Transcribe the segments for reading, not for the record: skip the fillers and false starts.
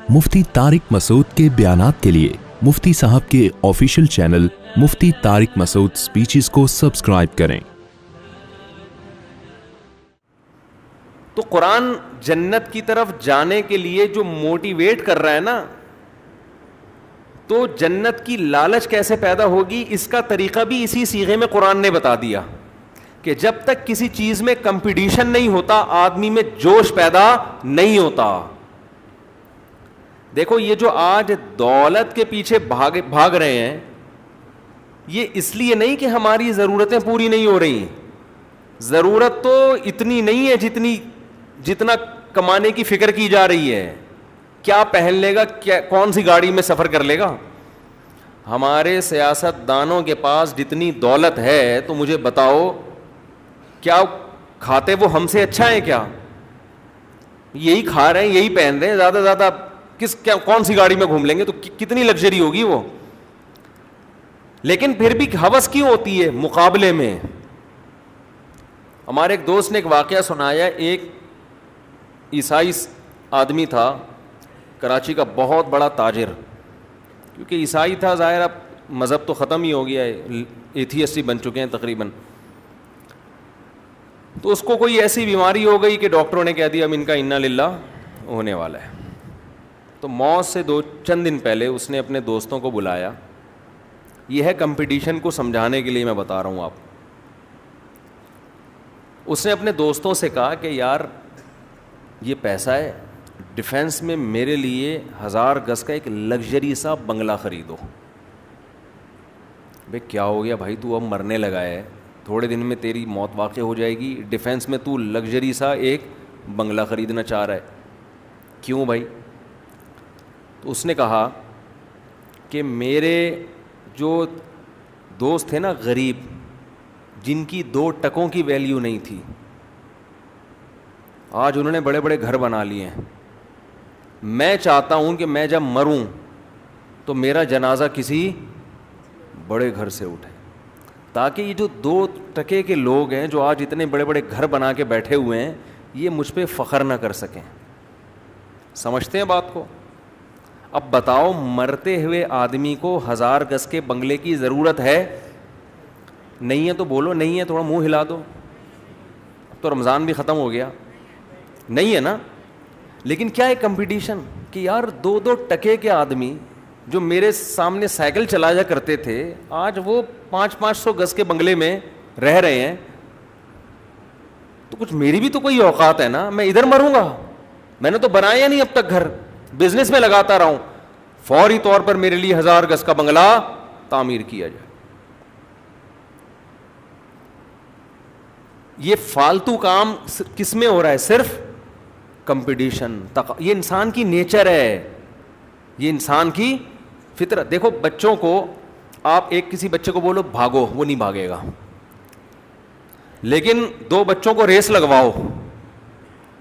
مفتی طارق مسعود کے بیانات کے لیے مفتی صاحب کے آفیشیل چینل مفتی طارق مسعود سپیچز کو سبسکرائب کریں۔ تو قرآن جنت کی طرف جانے کے لیے جو موٹیویٹ کر رہا ہے نا، تو جنت کی لالچ کیسے پیدا ہوگی اس کا طریقہ بھی اسی صیغے میں قرآن نے بتا دیا کہ جب تک کسی چیز میں کمپٹیشن نہیں ہوتا آدمی میں جوش پیدا نہیں ہوتا۔ دیکھو یہ جو آج دولت کے پیچھے بھاگ رہے ہیں، یہ اس لیے نہیں کہ ہماری ضرورتیں پوری نہیں ہو رہی، ضرورت تو اتنی نہیں ہے جتنا کمانے کی فکر کی جا رہی ہے۔ کیا پہن لے گا، کون سی گاڑی میں سفر کر لے گا؟ ہمارے سیاست دانوں کے پاس جتنی دولت ہے تو مجھے بتاؤ کیا کھاتے وہ ہم سے اچھا ہے؟ کیا یہی کھا رہے ہیں، یہی پہن رہے ہیں، زیادہ سے زیادہ کون سی گاڑی میں گھوم لیں گے تو کتنی لگژری ہوگی وہ؟ لیکن پھر بھی ہوس کیوں ہوتی ہے مقابلے میں؟ ہمارے ایک دوست نے ایک واقعہ سنایا، ایک عیسائی آدمی تھا کراچی کا، بہت بڑا تاجر، کیونکہ عیسائی تھا، ظاہر اب مذہب تو ختم ہی ہو گیا ہے، ایتھیسٹ ہی بن چکے ہیں تقریباً۔ تو اس کو کوئی ایسی بیماری ہو گئی کہ ڈاکٹروں نے کہہ دیا اب ان کا انا للہ ہونے والا ہے۔ تو موت سے چند دن پہلے اس نے اپنے دوستوں کو بلایا، یہ ہے کمپٹیشن کو سمجھانے کے لیے میں بتا رہا ہوں آپ۔ اس نے اپنے دوستوں سے کہا کہ یار یہ پیسہ ہے، ڈیفینس میں میرے لیے 1000 گز کا ایک لگژری سا بنگلہ خریدو۔ بھئی کیا ہو گیا بھائی، تو اب مرنے لگا ہے، تھوڑے دن میں تیری موت واقع ہو جائے گی، ڈیفینس میں تو لگژری سا ایک بنگلہ خریدنا چاہ رہا ہے، کیوں بھائی؟ تو اس نے کہا کہ میرے جو دوست تھے نا غریب، جن کی 2 ٹکوں کی ویلیو نہیں تھی، آج انہوں نے بڑے بڑے گھر بنا لیے ہیں۔ میں چاہتا ہوں کہ میں جب مروں تو میرا جنازہ کسی بڑے گھر سے اٹھے، تاکہ یہ جو 2 ٹکے کے لوگ ہیں جو آج اتنے بڑے بڑے گھر بنا کے بیٹھے ہوئے ہیں، یہ مجھ پہ فخر نہ کر سکیں۔ سمجھتے ہیں بات کو؟ اب بتاؤ مرتے ہوئے آدمی کو 1000 گز کے بنگلے کی ضرورت ہے؟ نہیں ہے تو بولو نہیں ہے، تھوڑا منہ ہلا دو، اب تو رمضان بھی ختم ہو گیا، نہیں ہے نا؟ لیکن کیا ہے کمپٹیشن کہ یار 2 ٹکے کے آدمی جو میرے سامنے سائیکل چلایا کرتے تھے، آج وہ 500 گز کے بنگلے میں رہ رہے ہیں، تو کچھ میری بھی تو کوئی اوقات ہے نا، میں ادھر مروں گا؟ میں نے تو بنایا نہیں اب تک گھر، بزنس میں لگاتا رہا ہوں، فوری طور پر میرے لیے 1000 گز کا بنگلہ تعمیر کیا جائے۔ یہ فالتو کام کس میں ہو رہا ہے؟ صرف کمپٹیشن۔ یہ انسان کی نیچر ہے، یہ انسان کی فطرت۔ دیکھو بچوں کو آپ کسی بچے کو بولو بھاگو، وہ نہیں بھاگے گا، لیکن 2 بچوں کو ریس لگواؤ،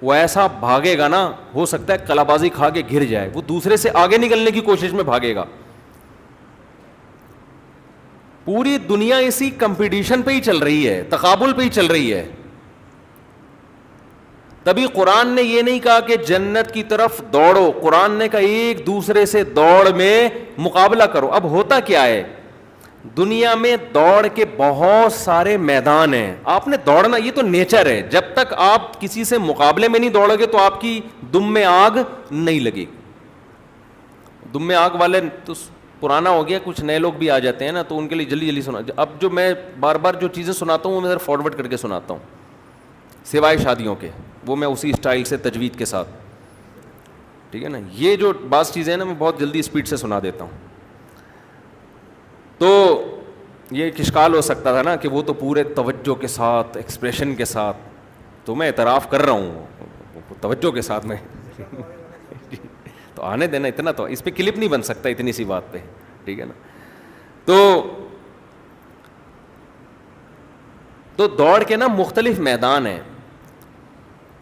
وہ ایسا بھاگے گا نا، ہو سکتا ہے کلا بازی کھا کے گر جائے، وہ دوسرے سے آگے نکلنے کی کوشش میں بھاگے گا۔ پوری دنیا اسی کمپٹیشن پہ ہی چل رہی ہے، تقابل پہ ہی چل رہی ہے۔ تبھی قرآن نے یہ نہیں کہا کہ جنت کی طرف دوڑو، قرآن نے کہا ایک دوسرے سے دوڑ میں مقابلہ کرو۔ اب ہوتا کیا ہے، دنیا میں دوڑ کے بہت سارے میدان ہیں، آپ نے دوڑنا، یہ تو نیچر ہے، جب تک آپ کسی سے مقابلے میں نہیں دوڑو گے تو آپ کی دم میں آگ نہیں لگے گی۔ دم میں آگ والے تو پرانا ہو گیا، کچھ نئے لوگ بھی آ جاتے ہیں نا، تو ان کے لیے جلدی جلدی سنا۔ اب جو میں بار بار جو چیزیں سناتا ہوں وہ میں فارورڈ کر کے سناتا ہوں، سوائے شادیوں کے، وہ میں اسی اسٹائل سے تجوید کے ساتھ، ٹھیک ہے نا؟ یہ جو بعض چیزیں ہیں نا میں بہت جلدی اسپیڈ سے سنا دیتا ہوں۔ تو یہ ایک اشکال ہو سکتا تھا نا کہ وہ تو پورے توجہ کے ساتھ، ایکسپریشن کے ساتھ، تو میں اعتراف کر رہا ہوں توجہ کے ساتھ میں تو آنے دینا، اتنا تو اس پہ کلپ نہیں بن سکتا اتنی سی بات پہ، ٹھیک ہے نا؟ تو دوڑ کے نا مختلف میدان ہیں۔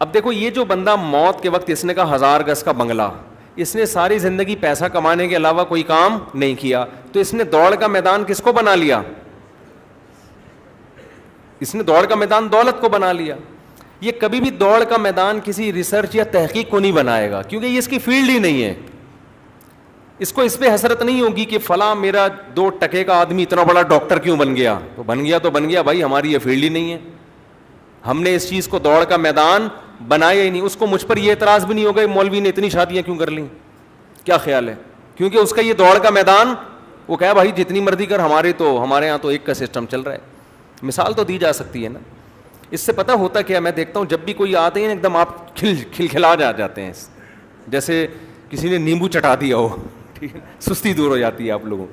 اب دیکھو یہ جو بندہ موت کے وقت، اس نے کہا 1000 گز کا بنگلہ، اس نے ساری زندگی پیسہ کمانے کے علاوہ کوئی کام نہیں کیا، تو اس نے دوڑ کا میدان کس کو بنا لیا؟ اس نے دوڑ کا میدان دولت کو بنا لیا۔ یہ کبھی بھی دوڑ کا میدان کسی ریسرچ یا تحقیق کو نہیں بنائے گا، کیونکہ یہ اس کی فیلڈ ہی نہیں ہے۔ اس کو اس پہ حسرت نہیں ہوگی کہ فلاں میرا 2 ٹکے کا آدمی اتنا بڑا ڈاکٹر کیوں بن گیا. تو بن گیا بھائی, ہماری یہ فیلڈ ہی نہیں ہے, ہم نے اس چیز کو دوڑ کا میدان بنایا ہی نہیں. اس کو مجھ پر یہ اعتراض بھی نہیں ہوگا مولوی نے اتنی شادیاں کیوں کر لیں, کیا خیال ہے, کیونکہ اس کا یہ دوڑ کا میدان, وہ کہا بھائی جتنی مرضی کر, ہمارے یہاں تو ایک کا سسٹم چل رہا ہے. مثال تو دی جا سکتی ہے نا. اس سے پتہ ہوتا کیا, میں دیکھتا ہوں جب بھی کوئی آتے ہیں ایک دم آپ کھلکھلا جاتے ہیں, جیسے کسی نے نیمبو چٹا دیا ہو, ٹھیک ہے, سستی دور ہو جاتی ہے آپ لوگوں.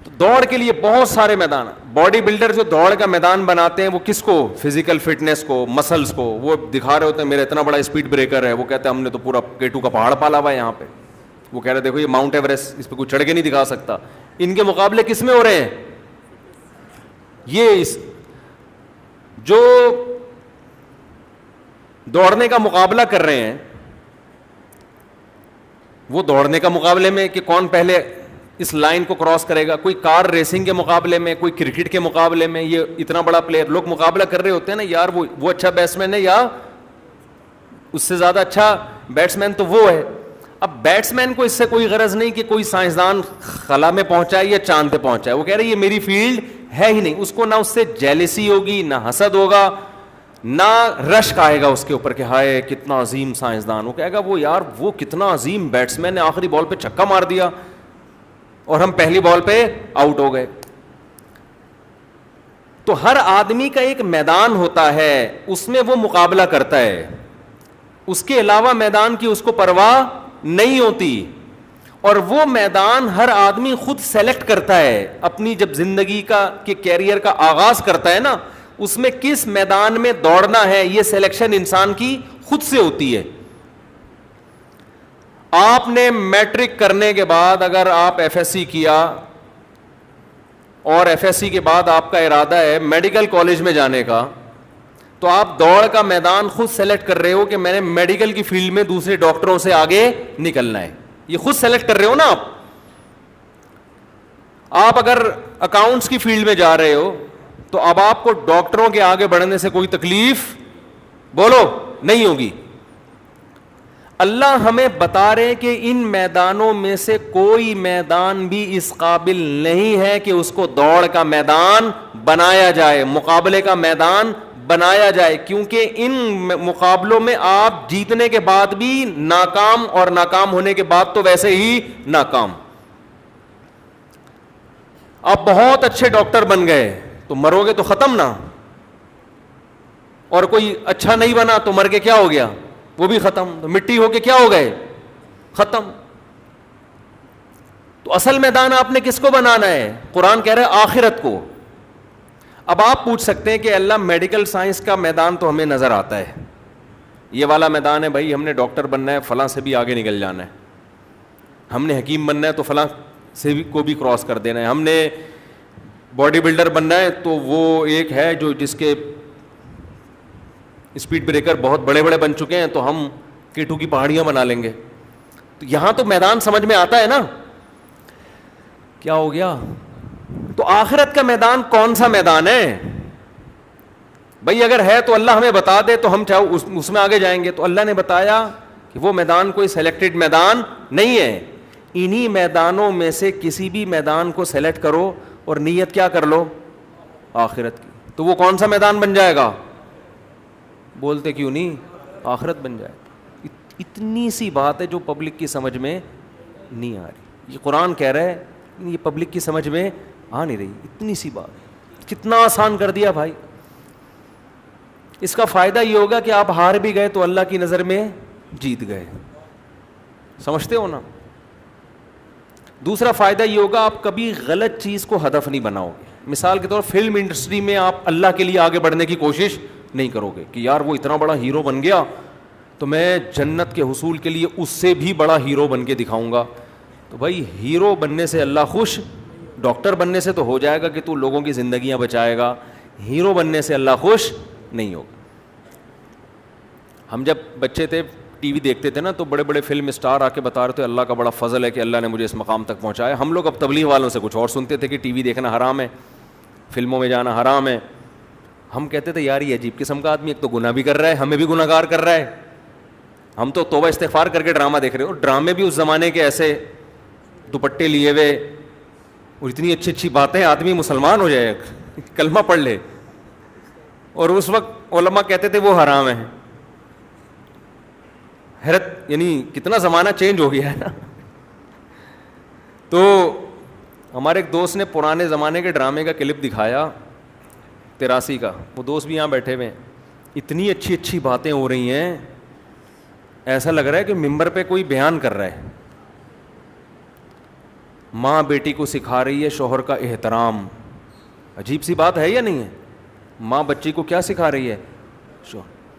تو دوڑ کے لیے بہت سارے میدان. باڈی بلڈر جو دوڑ کا میدان بناتے ہیں وہ کس کو, فزیکل فٹنس کو, مسلس کو, وہ دکھا رہے ہوتے ہیں میرا اتنا بڑا اسپیڈ بریکر ہے, وہ کہتے ہیں ہم نے تو پورا K2 کا پہاڑ پالا ہوا ہے یہاں پہ. وہ کہہ رہے دیکھو یہ ماؤنٹ ایوریسٹ, اس پہ کوئی چڑھ کے نہیں دکھا سکتا. ان کے مقابلے کس میں ہو رہے ہیں, یہ جو دوڑنے کا مقابلہ کر رہے ہیں, وہ دوڑنے کا مقابلے میں کہ کون پہلے اس لائن کو کراس کرے گا, کوئی کار ریسنگ کے مقابلے میں, کوئی کرکٹ کے مقابلے میں, یہ اتنا بڑا پلیئر, لوگ مقابلہ کر رہے ہوتے ہیں نا, یار وہ اچھا بیٹسمین ہے یا اس سے زیادہ اچھا بیٹسمین تو وہ ہے. اب بیٹسمین کو اس سے کوئی غرض نہیں کہ کوئی سائنسدان خلا میں پہنچائے یا چاند پہ پہنچائے, وہ کہہ رہے یہ میری فیلڈ ہے ہی نہیں. اس کو نہ اس سے جیلسی ہوگی, نہ حسد ہوگا, نہ رشک آئے گا اس کے اوپر کہ ہائے کتنا عظیم سائنسدان. وہ کہے گا وہ یار وہ کتنا عظیم بیٹسمین نے آخری بال پہ چھکا مار دیا اور ہم پہلی بال پہ آؤٹ ہو گئے. تو ہر آدمی کا ایک میدان ہوتا ہے, اس میں وہ مقابلہ کرتا ہے, اس کے علاوہ میدان کی اس کو پرواہ نہیں ہوتی. اور وہ میدان ہر آدمی خود سلیکٹ کرتا ہے اپنی, جب زندگی کا کہ کیریئر کا آغاز کرتا ہے نا, اس میں کس میدان میں دوڑنا ہے, یہ سلیکشن انسان کی خود سے ہوتی ہے. آپ نے میٹرک کرنے کے بعد اگر آپ ایف ایس سی کیا اور ایف ایس سی کے بعد آپ کا ارادہ ہے میڈیکل کالج میں جانے کا, تو آپ دوڑ کا میدان خود سلیکٹ کر رہے ہو کہ میں نے میڈیکل کی فیلڈ میں دوسرے ڈاکٹروں سے آگے نکلنا ہے, یہ خود سلیکٹ کر رہے ہو نا آپ. آپ اگر اکاؤنٹس کی فیلڈ میں جا رہے ہو تو اب آپ کو ڈاکٹروں کے آگے بڑھنے سے کوئی تکلیف بولو نہیں ہوگی. اللہ ہمیں بتا رہے کہ ان میدانوں میں سے کوئی میدان بھی اس قابل نہیں ہے کہ اس کو دوڑ کا میدان بنایا جائے, مقابلے کا میدان بنایا جائے, کیونکہ ان مقابلوں میں آپ جیتنے کے بعد بھی ناکام اور ناکام ہونے کے بعد تو ویسے ہی ناکام. آپ بہت اچھے ڈاکٹر بن گئے تو مرو گے تو ختم نا, اور کوئی اچھا نہیں بنا تو مر کے کیا ہو گیا, وہ بھی ختم. تو مٹی ہو کے کیا ہو گئے, ختم. تو اصل میدان آپ نے کس کو بنانا ہے, قرآن کہہ رہا ہے آخرت کو. اب آپ پوچھ سکتے ہیں کہ اللہ میڈیکل سائنس کا میدان تو ہمیں نظر آتا ہے, یہ والا میدان ہے بھائی, ہم نے ڈاکٹر بننا ہے فلاں سے بھی آگے نکل جانا ہے, ہم نے حکیم بننا ہے تو فلاں سے بھی کو بھی کراس کر دینا ہے, ہم نے باڈی بلڈر بننا ہے تو وہ ایک ہے جو جس کے اسپیڈ بریکر بہت بڑے بڑے بن چکے ہیں تو ہم K2 کی پہاڑیاں بنا لیں گے. تو یہاں تو میدان سمجھ میں آتا ہے نا, کیا ہو گیا. تو آخرت کا میدان کون سا میدان ہے بھائی, اگر ہے تو اللہ ہمیں بتا دے تو ہم چاہو اس میں آگے جائیں گے. تو اللہ نے بتایا کہ وہ میدان کوئی سلیکٹڈ میدان نہیں ہے, انہی میدانوں میں سے کسی بھی میدان کو سلیکٹ کرو اور نیت کیا کر لو, آخرت کی. تو وہ کون سا میدان بن جائے گا, بولتے کیوں نہیں, آخرت بن جائے. اتنی سی بات ہے جو پبلک کی سمجھ میں نہیں آ رہی. یہ قرآن کہہ رہا ہے, یہ پبلک کی سمجھ میں آ نہیں رہی. اتنی سی بات کتنا آسان کر دیا بھائی. اس کا فائدہ یہ ہوگا کہ آپ ہار بھی گئے تو اللہ کی نظر میں جیت گئے, سمجھتے ہو نا. دوسرا فائدہ یہ ہوگا آپ کبھی غلط چیز کو ہدف نہیں بناؤ گے. مثال کے طور فلم انڈسٹری میں آپ اللہ کے لیے آگے بڑھنے کی کوشش نہیں کرو گے کہ یار وہ اتنا بڑا ہیرو بن گیا تو میں جنت کے حصول کے لیے اس سے بھی بڑا ہیرو بن کے دکھاؤں گا. تو بھائی ہیرو بننے سے اللہ خوش, ڈاکٹر بننے سے تو ہو جائے گا کہ تو لوگوں کی زندگیاں بچائے گا, ہیرو بننے سے اللہ خوش نہیں ہوگا. ہم جب بچے تھے ٹی وی دیکھتے تھے نا تو بڑے بڑے فلم اسٹار آ کے بتا رہے تھے اللہ کا بڑا فضل ہے کہ اللہ نے مجھے اس مقام تک پہنچایا. ہم لوگ اب تبلیغ والوں سے کچھ اور سنتے تھے کہ ٹی وی دیکھنا حرام ہے, فلموں میں جانا حرام ہے. ہم کہتے تھے یار یہ عجیب قسم کا آدمی, ایک تو گناہ بھی کر رہا ہے, ہمیں بھی گناہگار کر رہا ہے. ہم تو توبہ استغفار کر کے ڈرامہ دیکھ رہے ہو, ڈرامے بھی اس زمانے کے ایسے دوپٹے لیے ہوئے, اور اتنی اچھی اچھی باتیں, آدمی مسلمان ہو جائے, کلمہ پڑھ لے, اور اس وقت علماء کہتے تھے وہ حرام ہے. حیرت, یعنی کتنا زمانہ چینج ہو گیا ہے نا. تو ہمارے ایک دوست نے پرانے زمانے کے ڈرامے کا کلپ دکھایا 83 کا, وہ دوست بھی یہاں بیٹھے ہوئے ہیں. اتنی اچھی اچھی باتیں ہو رہی ہیں, ایسا لگ رہا ہے کہ ممبر پہ کوئی بیان کر رہا ہے. ماں بیٹی کو سکھا رہی ہے شوہر کا احترام. عجیب سی بات ہے یا نہیں ہے؟ ماں بچی کو کیا سکھا رہی ہے؟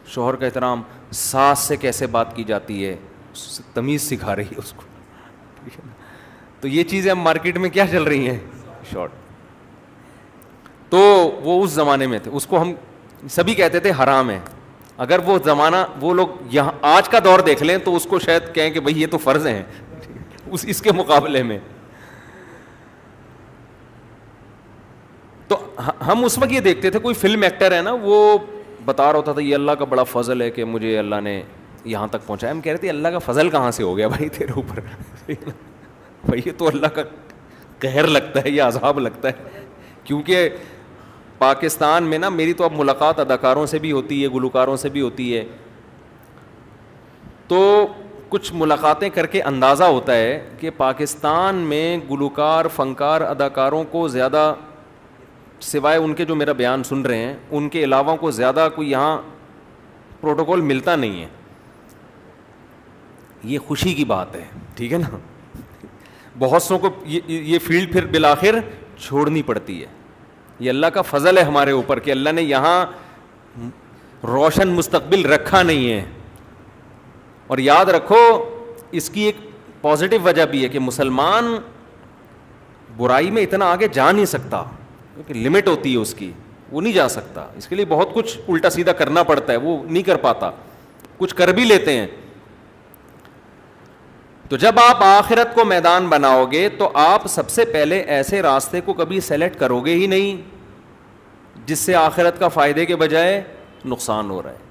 شوہر کا احترام. ساس سے کیسے بات کی جاتی ہے, تمیز سکھا رہی ہے اس کو. تو یہ چیزیں اب مارکیٹ میں کیا چل رہی ہیں, شارٹ. تو وہ اس زمانے میں تھے, اس کو ہم سبھی کہتے تھے حرام ہے. اگر وہ زمانہ وہ لوگ یہاں آج کا دور دیکھ لیں تو اس کو شاید کہیں کہ بھئی یہ تو فرض ہیں اس کے مقابلے میں. تو ہم اس وقت یہ دیکھتے تھے, کوئی فلم ایکٹر ہے نا, وہ بتا رہا ہوتا تھا یہ اللہ کا بڑا فضل ہے کہ مجھے اللہ نے یہاں تک پہنچایا. ہم کہہ رہے تھے اللہ کا فضل کہاں سے ہو گیا بھائی تیرے اوپر, بھائی یہ تو اللہ کا قہر لگتا ہے, یہ عذاب لگتا ہے. کیونکہ پاکستان میں نا, میری تو اب ملاقات اداکاروں سے بھی ہوتی ہے, گلوکاروں سے بھی ہوتی ہے, تو کچھ ملاقاتیں کر کے اندازہ ہوتا ہے کہ پاکستان میں گلوکار, فنکار, اداکاروں کو زیادہ, سوائے ان کے جو میرا بیان سن رہے ہیں, ان کے علاوہ کو زیادہ کوئی یہاں پروٹوکول ملتا نہیں ہے. یہ خوشی کی بات ہے, ٹھیک ہے نا. بہت سو کو یہ فیلڈ پھر بالآخر چھوڑنی پڑتی ہے. یہ اللہ کا فضل ہے ہمارے اوپر کہ اللہ نے یہاں روشن مستقبل رکھا نہیں ہے. اور یاد رکھو اس کی ایک پازیٹیو وجہ بھی ہے کہ مسلمان برائی میں اتنا آگے جا نہیں سکتا, کیونکہ لمٹ ہوتی ہے اس کی, وہ نہیں جا سکتا. اس کے لیے بہت کچھ الٹا سیدھا کرنا پڑتا ہے, وہ نہیں کر پاتا. کچھ کر بھی لیتے ہیں. تو جب آپ آخرت کو میدان بناؤ گے تو آپ سب سے پہلے ایسے راستے کو کبھی سیلیکٹ کرو گے ہی نہیں جس سے آخرت کا فائدے کے بجائے نقصان ہو رہا ہے.